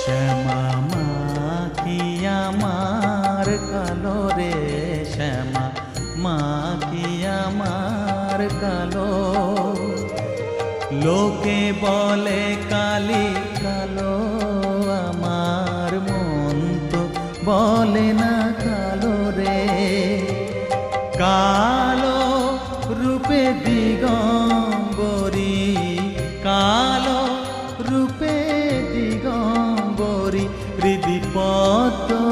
শ্যামা মা কি আমার কালো রে, শ্যামা মা কি আমার কালো। লোকে বলে কালি কালো, আমার মন তো বলে না কালো রে। কালো রূপে দিগম্বরী, কালো রূপে দিগম্বরী, হৃদি পদ্ম